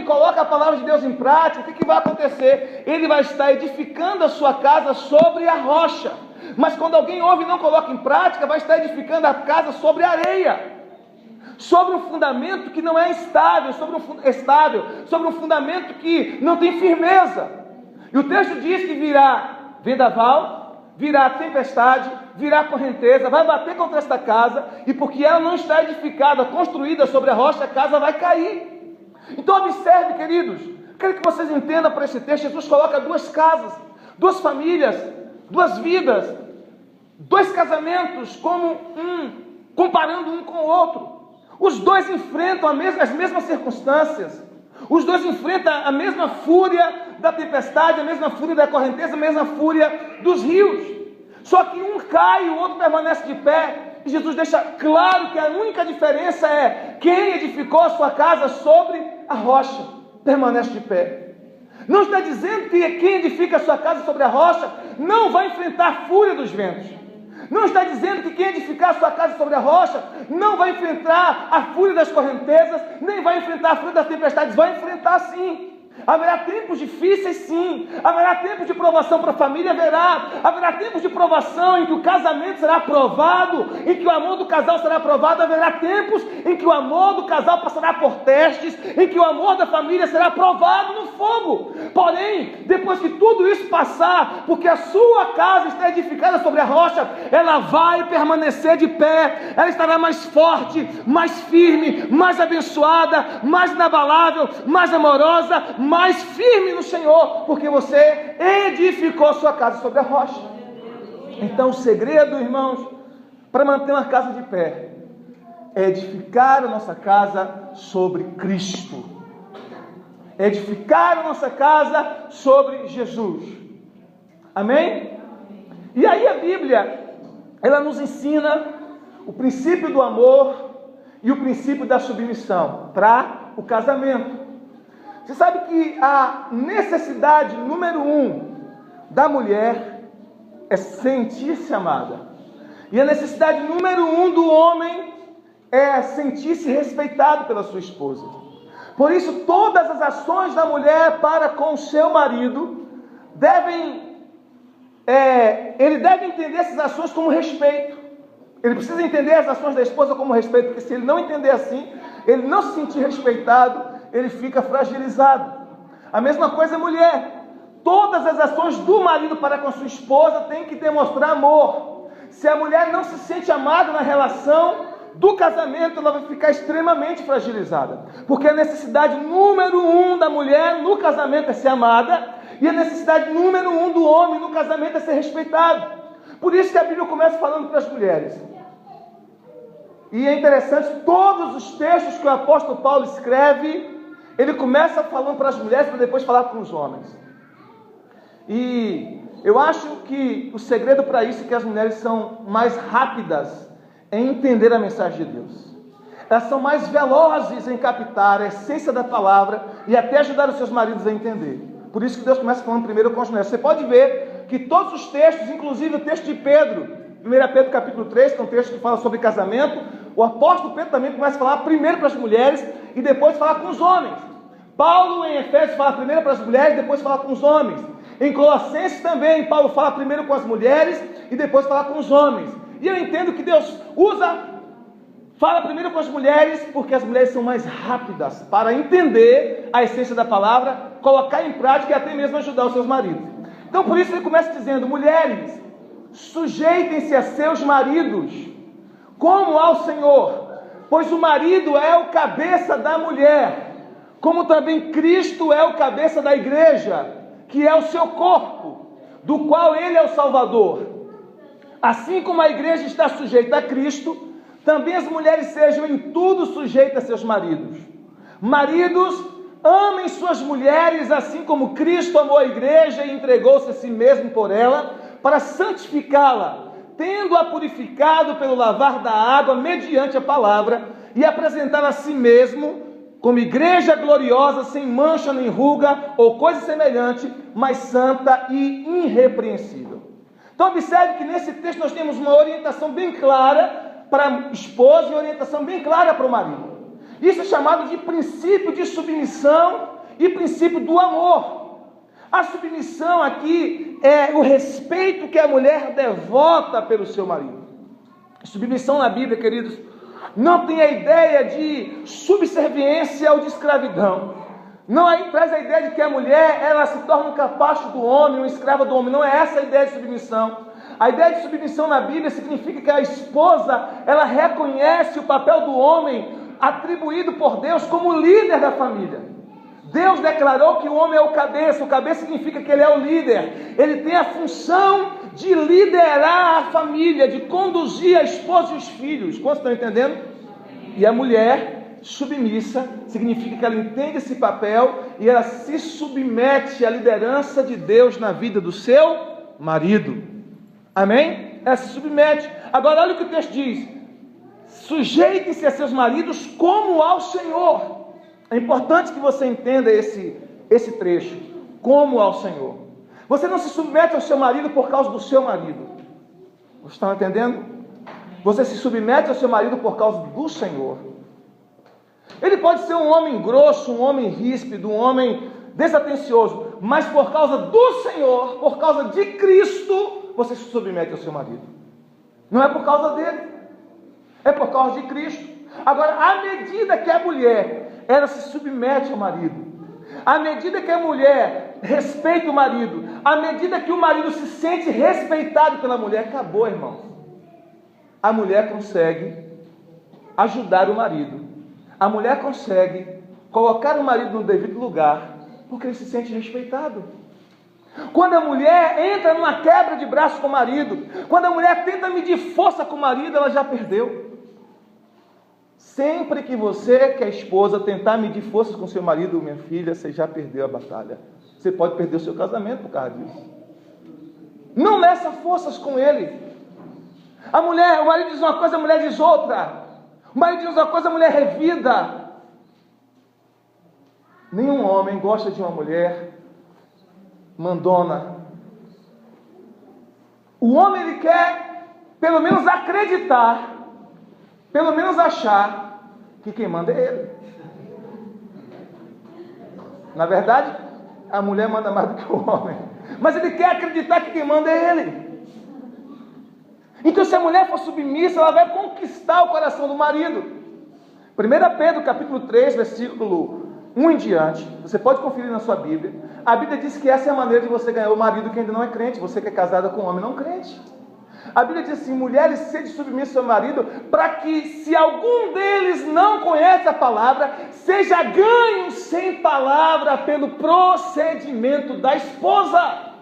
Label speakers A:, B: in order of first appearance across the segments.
A: coloca a palavra de Deus em prática, o que vai acontecer? Ele vai estar edificando a sua casa sobre a rocha. Mas quando alguém ouve e não coloca em prática, vai estar edificando a casa sobre a areia, sobre um fundamento que não é estável, sobre um fundamento que não tem firmeza. E o texto diz que virá vendaval, virá tempestade, virá correnteza, vai bater contra esta casa, e porque ela não está edificada, construída sobre a rocha, a casa vai cair. Então observe, queridos, quero que vocês entendam para esse texto. Jesus coloca duas casas, duas famílias, duas vidas, dois casamentos, comparando um com o outro. Os dois enfrentam as mesmas circunstâncias, os dois enfrentam a mesma fúria da tempestade, a mesma fúria da correnteza, a mesma fúria dos rios. Só que um cai e o outro permanece de pé. E Jesus deixa claro que a única diferença é quem edificou a sua casa sobre a rocha permanece de pé. Não está dizendo que quem edifica a sua casa sobre a rocha não vai enfrentar a fúria dos ventos. Não está dizendo que quem edificar a sua casa sobre a rocha não vai enfrentar a fúria das correntezas, nem vai enfrentar a fúria das tempestades. Vai enfrentar sim. Haverá tempos difíceis, sim. Haverá tempos de provação para a família, haverá tempos de provação em que o casamento será provado, em que o amor do casal será provado. Haverá tempos em que o amor do casal passará por testes, em que o amor da família será provado no fogo. Porém, depois que tudo isso passar, porque a sua casa está edificada sobre a rocha, ela vai permanecer de pé. Ela estará mais forte, mais firme, mais abençoada, mais inabalável, mais amorosa, mais firme no Senhor, porque você edificou sua casa sobre a rocha. Então o segredo, irmãos, para manter uma casa de pé, é edificar a nossa casa sobre Cristo, é edificar a nossa casa sobre Jesus. Amém? E aí a Bíblia, ela nos ensina o princípio do amor e o princípio da submissão para o casamento. Você sabe que a necessidade número 1 da mulher é sentir-se amada. E a necessidade número 1 do homem é sentir-se respeitado pela sua esposa. Por isso, todas as ações da mulher para com o seu marido ele deve entender essas ações como respeito. Ele precisa entender as ações da esposa como respeito, porque se ele não entender assim, ele não se sentir respeitado, ele fica fragilizado. A mesma coisa a mulher. Todas as ações do marido para com sua esposa têm que demonstrar amor. Se a mulher não se sente amada na relação do casamento, ela vai ficar extremamente fragilizada. Porque a necessidade número 1 da mulher no casamento é ser amada, e a necessidade número 1 do homem no casamento é ser respeitado. Por isso que a Bíblia começa falando para as mulheres. E é interessante, todos os textos que o apóstolo Paulo escreve, ele começa falando para as mulheres para depois falar com os homens. E eu acho que o segredo para isso é que as mulheres são mais rápidas em entender a mensagem de Deus. Elas são mais velozes em captar a essência da palavra e até ajudar os seus maridos a entender. Por isso que Deus começa falando primeiro com as mulheres. Você pode ver que todos os textos, inclusive o texto de Pedro, 1 Pedro capítulo 3, que é um texto que fala sobre casamento, o apóstolo Pedro também começa a falar primeiro para as mulheres e depois falar com os homens. Paulo em Efésios fala primeiro para as mulheres e depois fala com os homens. Em Colossenses também, Paulo fala primeiro com as mulheres e depois fala com os homens. E eu entendo que Deus fala primeiro com as mulheres, porque as mulheres são mais rápidas para entender a essência da palavra, colocar em prática e até mesmo ajudar os seus maridos. Então por isso ele começa dizendo: mulheres, sujeitem-se a seus maridos, como ao Senhor, pois o marido é o cabeça da mulher, como também Cristo é o cabeça da igreja, que é o seu corpo, do qual ele é o Salvador. Assim como a igreja está sujeita a Cristo, também as mulheres sejam em tudo sujeitas a seus maridos. Maridos, amem suas mulheres, assim como Cristo amou a igreja e entregou-se a si mesmo por ela, para santificá-la, tendo-a purificado pelo lavar da água mediante a palavra, e apresentá-la a si mesmo como igreja gloriosa, sem mancha nem ruga ou coisa semelhante, mas santa e irrepreensível. Então observe que nesse texto nós temos uma orientação bem clara para a esposa e orientação bem clara para o marido. Isso é chamado de princípio de submissão e princípio do amor. A submissão aqui é o respeito que a mulher devota pelo seu marido. Submissão na Bíblia, queridos, não tem a ideia de subserviência ou de escravidão. Não traz a ideia de que a mulher, ela se torna um capacho do homem, uma escrava do homem. Não é essa a ideia de submissão. A ideia de submissão na Bíblia significa que a esposa, ela reconhece o papel do homem atribuído por Deus como líder da família. Deus declarou que o homem é o cabeça significa que ele é o líder, ele tem a função de liderar a família, de conduzir a esposa e os filhos. Quantos estão entendendo? E a mulher submissa significa que ela entende esse papel e ela se submete à liderança de Deus na vida do seu marido. Amém? Ela se submete. Agora olha o que o texto diz: sujeitem-se a seus maridos como ao Senhor. É importante que você entenda esse trecho, como ao Senhor. Você não se submete ao seu marido por causa do seu marido. Vocês estão entendendo? Você se submete ao seu marido por causa do Senhor. Ele pode ser um homem grosso, um homem ríspido, um homem desatencioso, mas por causa do Senhor, por causa de Cristo, você se submete ao seu marido. Não é por causa dele, é por causa de Cristo. Agora, à medida que a mulher ela se submete ao marido, à medida que a mulher respeita o marido, à medida que o marido se sente respeitado pela mulher, acabou, irmão. A mulher consegue ajudar o marido, a mulher consegue colocar o marido no devido lugar, porque ele se sente respeitado. Quando a mulher entra numa quebra de braço com o marido, quando a mulher tenta medir força com o marido, ela já perdeu. Sempre que você, que é esposa, tentar medir forças com seu marido, minha filha, você já perdeu a batalha. Você pode perder o seu casamento por causa disso. Não meça forças com ele. O marido diz uma coisa, a mulher diz outra. O marido diz uma coisa, a mulher revida. Nenhum homem gosta de uma mulher mandona. O homem, ele quer pelo menos acreditar, pelo menos achar que quem manda é ele. Na verdade, a mulher manda mais do que o homem, mas ele quer acreditar que quem manda é ele. Então, se a mulher for submissa, ela vai conquistar o coração do marido. 1 Pedro capítulo 3, versículo 1 em diante, você pode conferir na sua Bíblia. A Bíblia diz que essa é a maneira de você ganhar o marido que ainda não é crente, você que é casada com um homem não crente. A Bíblia diz assim: mulheres, sede submissas ao seu marido, para que, se algum deles não conhece a palavra, seja ganho sem palavra pelo procedimento da esposa.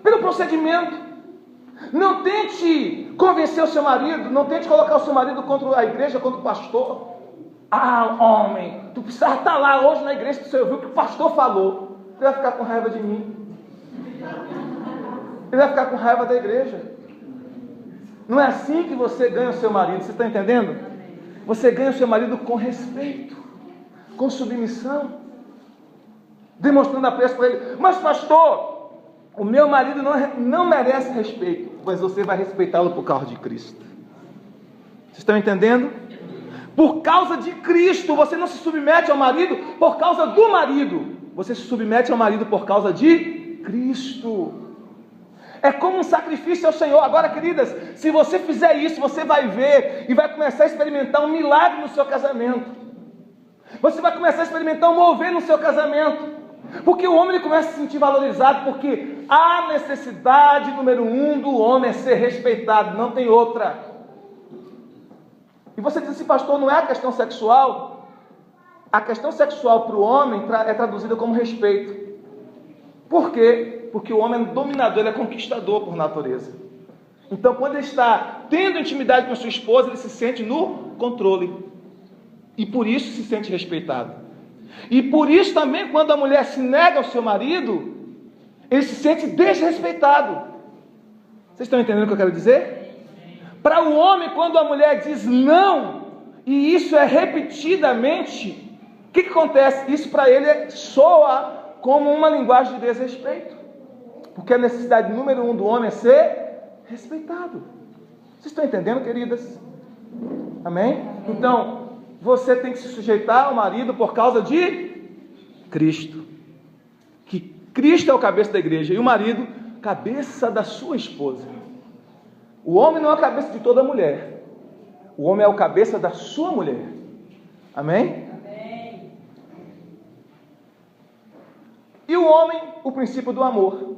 A: Pelo procedimento. Não tente convencer o seu marido, não tente colocar o seu marido contra a igreja, contra o pastor. Ah, homem, tu precisava estar lá hoje na igreja, você ouviu o que o pastor falou. Ele vai ficar com raiva de mim. Ele vai ficar com raiva da igreja. Não é assim que você ganha o seu marido, você está entendendo? Você ganha o seu marido com respeito, com submissão, demonstrando apreço para ele. Mas pastor, o meu marido não merece respeito, mas você vai respeitá-lo por causa de Cristo. Vocês estão entendendo? Por causa de Cristo, você não se submete ao marido por causa do marido, você se submete ao marido por causa de Cristo. É como um sacrifício ao Senhor. Agora, queridas, se você fizer isso, você vai ver e vai começar a experimentar um milagre no seu casamento. Você vai começar a experimentar um mover no seu casamento. Porque o homem ele começa a se sentir valorizado, porque a necessidade número 1 do homem é ser respeitado, não tem outra. E você diz assim: pastor, não é a questão sexual? A questão sexual para o homem é traduzida como respeito. Por quê? Porque o homem é dominador, ele é conquistador por natureza. Então, quando ele está tendo intimidade com a sua esposa, ele se sente no controle. E por isso se sente respeitado. E por isso também, quando a mulher se nega ao seu marido, ele se sente desrespeitado. Vocês estão entendendo o que eu quero dizer? Para o homem, quando a mulher diz não, e isso é repetidamente, o que acontece? Isso para ele soa como uma linguagem de desrespeito. Porque a necessidade número 1 do homem é ser respeitado. Vocês estão entendendo, queridas? Amém? Então, você tem que se sujeitar ao marido por causa de Cristo. Que Cristo é o cabeça da igreja e o marido, cabeça da sua esposa. O homem não é a cabeça de toda mulher. O homem é o cabeça da sua mulher. Amém? Amém. E o homem, o princípio do amor.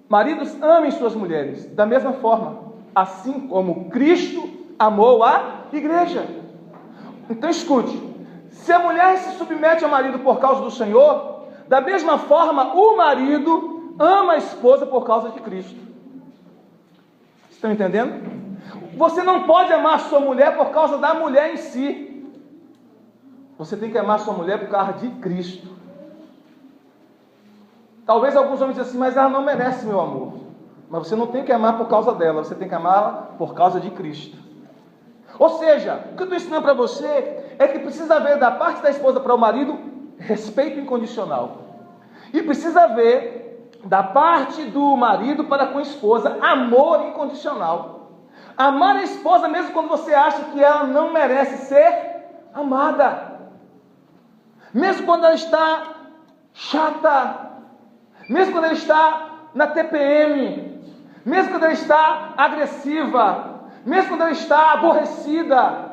A: Maridos, amem suas mulheres da mesma forma, assim como Cristo amou a igreja. Então escute, se a mulher se submete ao marido por causa do Senhor, da mesma forma o marido ama a esposa por causa de Cristo. Estão entendendo? Você não pode amar sua mulher por causa da mulher em si. Você tem que amar sua mulher por causa de Cristo. Talvez alguns homens dizem assim, mas ela não merece meu amor. Mas você não tem que amar por causa dela, você tem que amá-la por causa de Cristo. Ou seja, o que eu estou ensinando para você é que precisa haver da parte da esposa para o marido respeito incondicional. E precisa haver da parte do marido para com a esposa amor incondicional. Amar a esposa mesmo quando você acha que ela não merece ser amada. Mesmo quando ela está chata. Mesmo quando ela está na TPM. Mesmo quando ela está agressiva. Mesmo quando ela está aborrecida,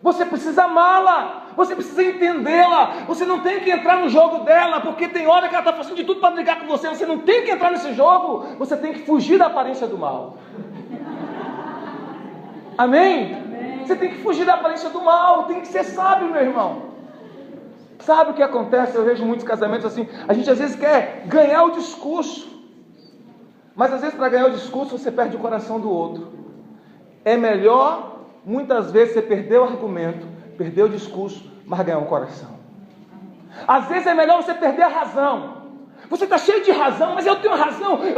A: você precisa amá-la, você precisa entendê-la, você não tem que entrar no jogo dela, porque tem hora que ela está fazendo de tudo para brigar com você, você não tem que entrar nesse jogo, você tem que fugir da aparência do mal. Amém? Amém? Você tem que fugir da aparência do mal, tem que ser sábio, meu irmão. Sabe o que acontece? Eu vejo muitos casamentos assim, a gente às vezes quer ganhar o discurso, mas às vezes para ganhar o discurso você perde o coração do outro. É melhor, muitas vezes, você perder o argumento, perder o discurso, mas ganhar um coração. Às vezes é melhor você perder a razão. Você está cheio de razão, mas eu tenho razão.